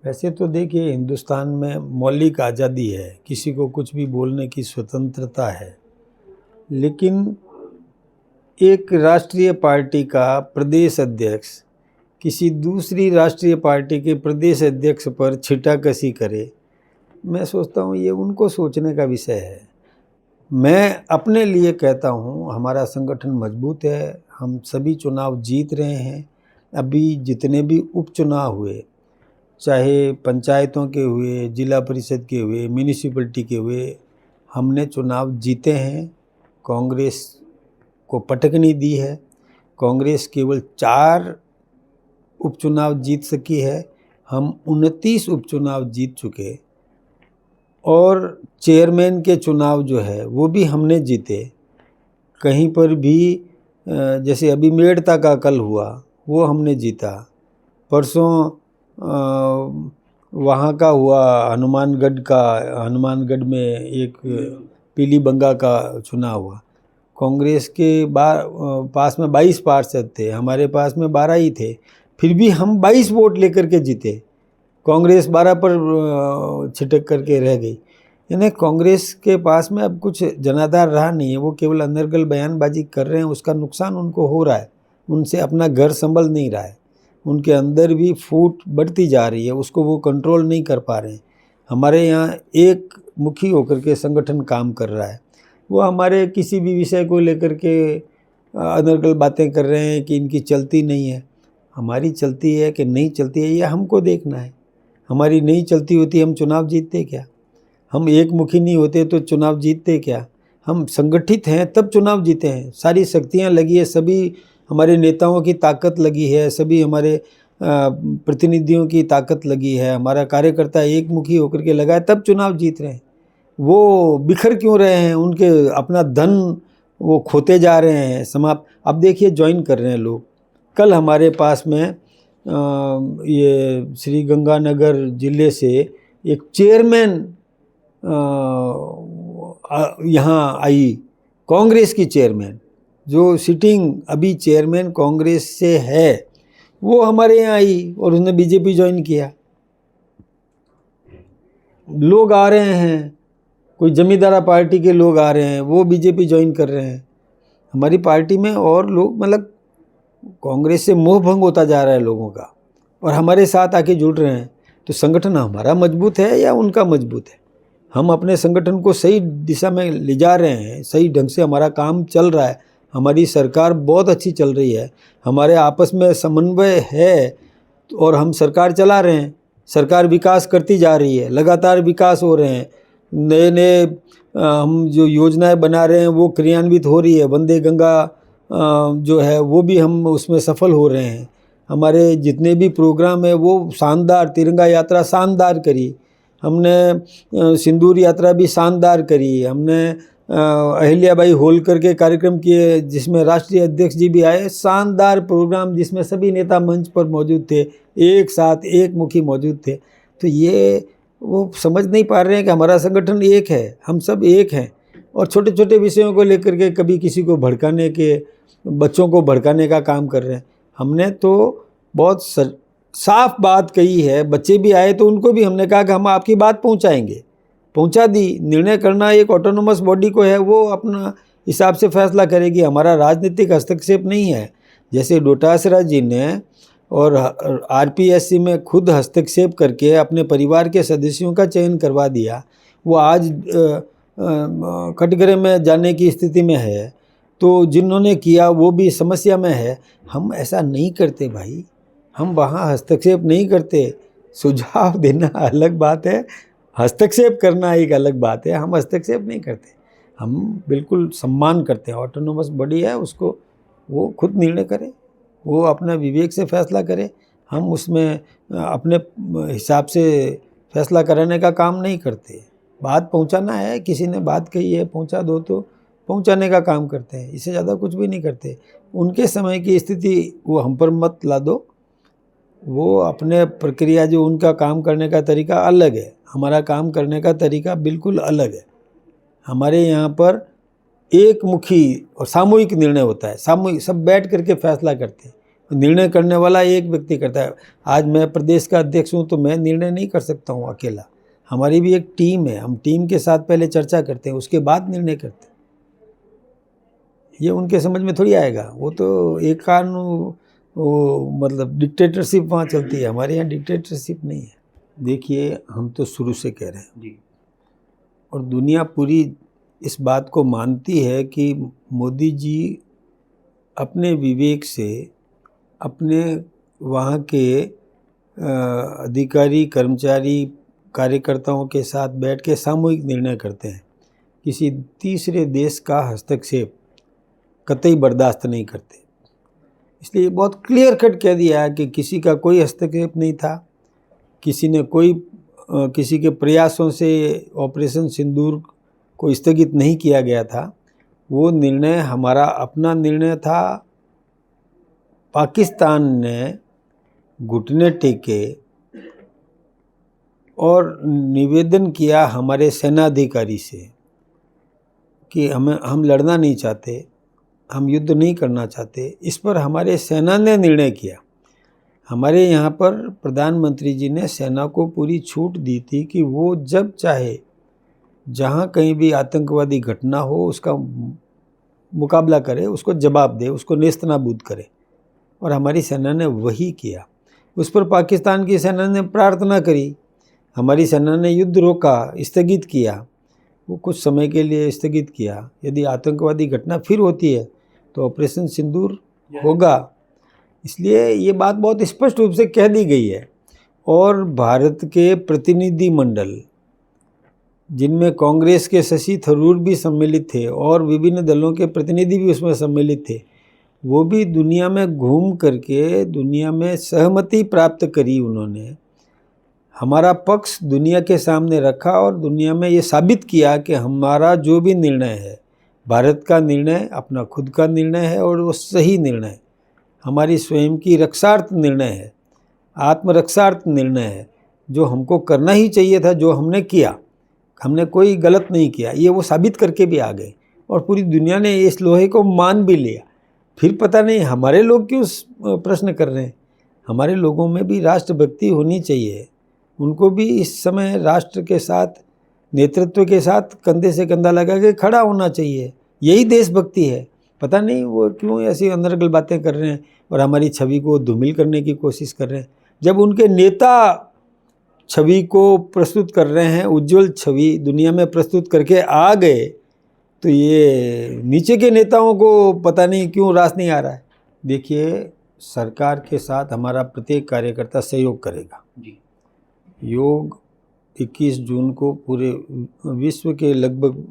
वैसे तो देखिए, हिंदुस्तान में मौलिक आज़ादी है, किसी को कुछ भी बोलने की स्वतंत्रता है, लेकिन एक राष्ट्रीय पार्टी का प्रदेश अध्यक्ष किसी दूसरी राष्ट्रीय पार्टी के प्रदेश अध्यक्ष पर छिटाकशी करे, मैं सोचता हूँ ये उनको सोचने का विषय है। मैं अपने लिए कहता हूँ, हमारा संगठन मजबूत है, हम सभी चुनाव जीत रहे हैं। अभी जितने भी उपचुनाव हुए, चाहे पंचायतों के हुए, जिला परिषद के हुए, म्यूनिसिपैलिटी के हुए, हमने चुनाव जीते हैं। कांग्रेस को पटकनी दी है। कांग्रेस केवल 4 उपचुनाव जीत सकी है, हम 29 उपचुनाव जीत चुके। और चेयरमैन के चुनाव जो है वो भी हमने जीते। कहीं पर भी जैसे अभी मेड़ता का कल हुआ वो हमने जीता। परसों वहाँ का हुआ हनुमानगढ़ में एक पीली बंगा का चुनाव हुआ। कांग्रेस के पास में 22 पार्षद थे, हमारे पास में 12 ही थे, फिर भी हम 22 वोट लेकर के जीते। कांग्रेस 12 पर छिटक करके रह गई। यानी कांग्रेस के पास में अब कुछ जनाधार रहा नहीं है, वो केवल अनर्गल बयानबाजी कर रहे हैं, उसका नुकसान उनको हो रहा है, उनसे अपना घर संभल नहीं रहा है, उनके अंदर भी फूट बढ़ती जा रही है, उसको वो कंट्रोल नहीं कर पा रहे हैं। हमारे यहाँ एक मुखी होकर के संगठन काम कर रहा है, वो हमारे किसी भी विषय को लेकर के अनर्गल बातें कर रहे हैं कि इनकी चलती नहीं है। हमारी चलती है कि नहीं चलती है ये हमको देखना है। हमारी नहीं चलती होती हम चुनाव जीतते क्या? हम एक मुखी नहीं होते तो चुनाव जीतते क्या? हम संगठित हैं तब चुनाव जीते हैं। सारी शक्तियां लगी है, सभी हमारे नेताओं की ताकत लगी है, सभी हमारे प्रतिनिधियों की ताकत लगी है, हमारा कार्यकर्ता एक मुखी होकर के लगा है, तब चुनाव जीत रहे हैं। वो बिखर क्यों रहे हैं? उनके अपना धन वो खोते जा रहे हैं, समाप्त। अब देखिए ज्वाइन कर रहे हैं लोग। कल हमारे पास में ये श्री गंगानगर जिले से एक चेयरमैन यहाँ आई, कांग्रेस की चेयरमैन, जो सिटिंग अभी चेयरमैन कांग्रेस से है, वो हमारे यहाँ आई और उसने बीजेपी ज्वाइन किया। लोग आ रहे हैं, कोई जमींदारा पार्टी के लोग आ रहे हैं, वो बीजेपी ज्वाइन कर रहे हैं हमारी पार्टी में। और लोग मतलब कांग्रेस से मोह भंग होता जा रहा है लोगों का, और हमारे साथ आके जुड़ रहे हैं। तो संगठन हमारा मजबूत है या उनका मजबूत है? हम अपने संगठन को सही दिशा में ले जा रहे हैं, सही ढंग से हमारा काम चल रहा है, हमारी सरकार बहुत अच्छी चल रही है, हमारे आपस में समन्वय है और हम सरकार चला रहे हैं। सरकार विकास करती जा रही है, लगातार विकास हो रहे हैं, नए नए हम जो योजनाएं बना रहे हैं वो क्रियान्वित हो रही है। वंदे गंगा जो है वो भी हम उसमें सफल हो रहे हैं। हमारे जितने भी प्रोग्राम है वो शानदार, तिरंगा यात्रा शानदार करी हमने, सिंदूर यात्रा भी शानदार करी हमने, अहिल्याबाई होलकर के कार्यक्रम किए जिसमें राष्ट्रीय अध्यक्ष जी भी आए, शानदार प्रोग्राम जिसमें सभी नेता मंच पर मौजूद थे, एक साथ एक मुखी मौजूद थे। तो ये वो समझ नहीं पा रहे हैं कि हमारा संगठन एक है, हम सब एक हैं। और छोटे छोटे विषयों को लेकर के कभी किसी को भड़काने के, बच्चों को भड़काने का काम कर रहे हैं। हमने तो बहुत साफ बात कही है। बच्चे भी आए तो उनको भी हमने कहा कि हम आपकी बात पहुंचाएंगे, पहुंचा दी। निर्णय करना एक ऑटोनोमस बॉडी को है, वो अपना हिसाब से फैसला करेगी, हमारा राजनीतिक हस्तक्षेप नहीं है। जैसे डोटासरा जी ने और आरपीएससी में खुद हस्तक्षेप करके अपने परिवार के सदस्यों का चयन करवा दिया, वो आज कटघरे में जाने की स्थिति में है। तो जिन्होंने किया वो भी समस्या में है। हम ऐसा नहीं करते भाई, हम वहाँ हस्तक्षेप नहीं करते। सुझाव देना अलग बात है, हस्तक्षेप करना एक अलग बात है। हम हस्तक्षेप नहीं करते, हम बिल्कुल सम्मान करते हैं। ऑटोनोमस बॉडी है, उसको वो खुद निर्णय करे, वो अपना विवेक से फैसला करे। हम उसमें अपने हिसाब से फैसला कराने का काम नहीं करते। बात पहुंचाना है, किसी ने बात कही है पहुंचा दो तो पहुंचाने का काम करते हैं, इससे ज़्यादा कुछ भी नहीं करते। उनके समय की स्थिति वो हम पर मत ला दो। वो अपने प्रक्रिया, जो उनका काम करने का तरीका अलग है, हमारा काम करने का तरीका बिल्कुल अलग है। हमारे यहाँ पर एक मुखी और सामूहिक निर्णय होता है, सामूहिक, सब बैठ करके फैसला करते हैं। निर्णय करने वाला एक व्यक्ति करता है। आज मैं प्रदेश का अध्यक्ष हूँ तो मैं निर्णय नहीं कर सकता हूँ अकेला, हमारी भी एक टीम है, हम टीम के साथ पहले चर्चा करते हैं, उसके बाद निर्णय करते हैं। ये उनके समझ में थोड़ी आएगा, वो तो एक कारण वो मतलब डिक्टेटरशिप वहाँ चलती है, हमारे यहाँ डिक्टेटरशिप नहीं है। देखिए, हम तो शुरू से कह रहे हैं जी, और दुनिया पूरी इस बात को मानती है कि मोदी जी अपने विवेक से अपने वहाँ के अधिकारी, कर्मचारी, कार्यकर्ताओं के साथ बैठ के सामूहिक निर्णय करते हैं। किसी तीसरे देश का हस्तक्षेप कतई बर्दाश्त नहीं करते। इसलिए बहुत क्लियर कट कह दिया है कि किसी का कोई हस्तक्षेप नहीं था, किसी ने किसी के प्रयासों से ऑपरेशन सिंदूर को स्थगित नहीं किया गया था। वो निर्णय हमारा अपना निर्णय था। पाकिस्तान ने घुटने टेके और निवेदन किया हमारे सेनाधिकारी से कि हम लड़ना नहीं चाहते, हम युद्ध नहीं करना चाहते। इस पर हमारे सेना ने निर्णय किया। हमारे यहाँ पर प्रधानमंत्री जी ने सेना को पूरी छूट दी थी कि वो जब चाहे जहाँ कहीं भी आतंकवादी घटना हो उसका मुकाबला करे, उसको जवाब दे, उसको नेस्तनाबूद करे, और हमारी सेना ने वही किया। उस पर पाकिस्तान की सेना ने प्रार्थना करी, हमारी सेना ने युद्ध रोका, स्थगित किया, वो कुछ समय के लिए स्थगित किया। यदि आतंकवादी घटना फिर होती है तो ऑपरेशन सिंदूर होगा। इसलिए ये बात बहुत स्पष्ट रूप से कह दी गई है। और भारत के प्रतिनिधि मंडल, जिनमें कांग्रेस के शशि थरूर भी सम्मिलित थे और विभिन्न दलों के प्रतिनिधि भी उसमें सम्मिलित थे, वो भी दुनिया में घूम करके दुनिया में सहमति प्राप्त करी। उन्होंने हमारा पक्ष दुनिया के सामने रखा और दुनिया में ये साबित किया कि हमारा जो भी निर्णय है, भारत का निर्णय अपना खुद का निर्णय है और वो सही निर्णय, हमारी स्वयं की रक्षार्थ निर्णय है, आत्मरक्षार्थ निर्णय है, जो हमको करना ही चाहिए था, जो हमने किया, हमने कोई गलत नहीं किया। ये वो साबित करके भी आ गए और पूरी दुनिया ने इस लोहे को मान भी लिया। फिर पता नहीं हमारे लोग क्यों प्रश्न कर रहे हैं। हमारे लोगों में भी राष्ट्रभक्ति होनी चाहिए, उनको भी इस समय राष्ट्र के साथ, नेतृत्व के साथ कंधे से कंधा लगा के खड़ा होना चाहिए। यही देशभक्ति है। पता नहीं वो क्यों ऐसी अनर्गल बातें कर रहे हैं और हमारी छवि को धूमिल करने की कोशिश कर रहे हैं। जब उनके नेता छवि को प्रस्तुत कर रहे हैं, उज्जवल छवि दुनिया में प्रस्तुत करके आ गए, तो ये नीचे के नेताओं को पता नहीं क्यों रास नहीं आ रहा है। देखिए, सरकार के साथ हमारा प्रत्येक कार्यकर्ता सहयोग करेगा जी। योग 21 जून को पूरे विश्व के लगभग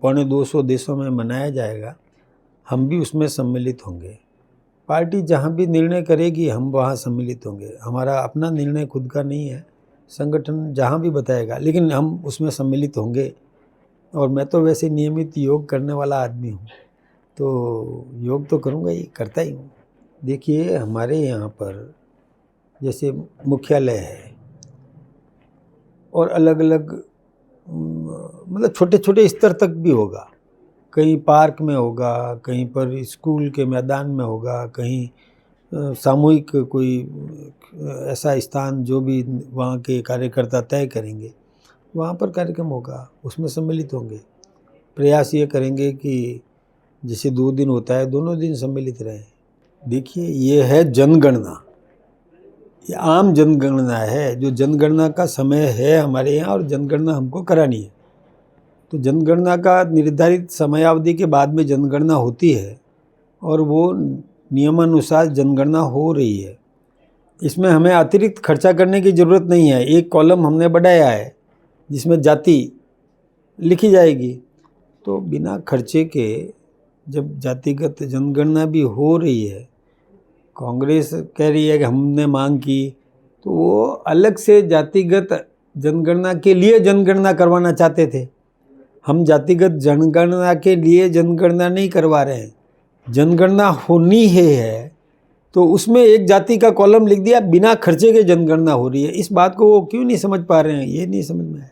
250 देशों में मनाया जाएगा। हम भी उसमें सम्मिलित होंगे। पार्टी जहाँ भी निर्णय करेगी हम वहाँ सम्मिलित होंगे। हमारा अपना निर्णय खुद का नहीं है, संगठन जहाँ भी बताएगा, लेकिन हम उसमें सम्मिलित होंगे। और मैं तो वैसे नियमित योग करने वाला आदमी हूँ, तो योग तो करूँगा ही, करता ही हूँ। देखिए, हमारे यहाँ पर जैसे मुख्यालय है और अलग अलग मतलब छोटे छोटे स्तर तक भी होगा। कहीं पार्क में होगा, कहीं पर स्कूल के मैदान में होगा, कहीं सामूहिक कोई ऐसा स्थान जो भी वहाँ के कार्यकर्ता तय करेंगे, वहाँ पर कार्यक्रम होगा, उसमें सम्मिलित होंगे। प्रयास ये करेंगे कि जैसे 2 दिन होता है, दोनों दिन सम्मिलित रहें। देखिए, ये है जनगणना, ये आम जनगणना है। जो जनगणना का समय है हमारे यहाँ, और जनगणना हमको करानी है, तो जनगणना का निर्धारित समयावधि के बाद में जनगणना होती है और वो नियमानुसार जनगणना हो रही है। इसमें हमें अतिरिक्त खर्चा करने की ज़रूरत नहीं है। एक कॉलम हमने बढ़ाया है जिसमें जाति लिखी जाएगी, तो बिना खर्चे के जब जातिगत जनगणना भी हो रही है, कांग्रेस कह रही है कि हमने मांग की, तो वो अलग से जातिगत जनगणना के लिए जनगणना करवाना चाहते थे। हम जातिगत जनगणना के लिए जनगणना नहीं करवा रहे हैं। जनगणना होनी है तो उसमें एक जाति का कॉलम लिख दिया, बिना खर्चे के जनगणना हो रही है। इस बात को वो क्यों नहीं समझ पा रहे हैं, ये नहीं समझ में आया।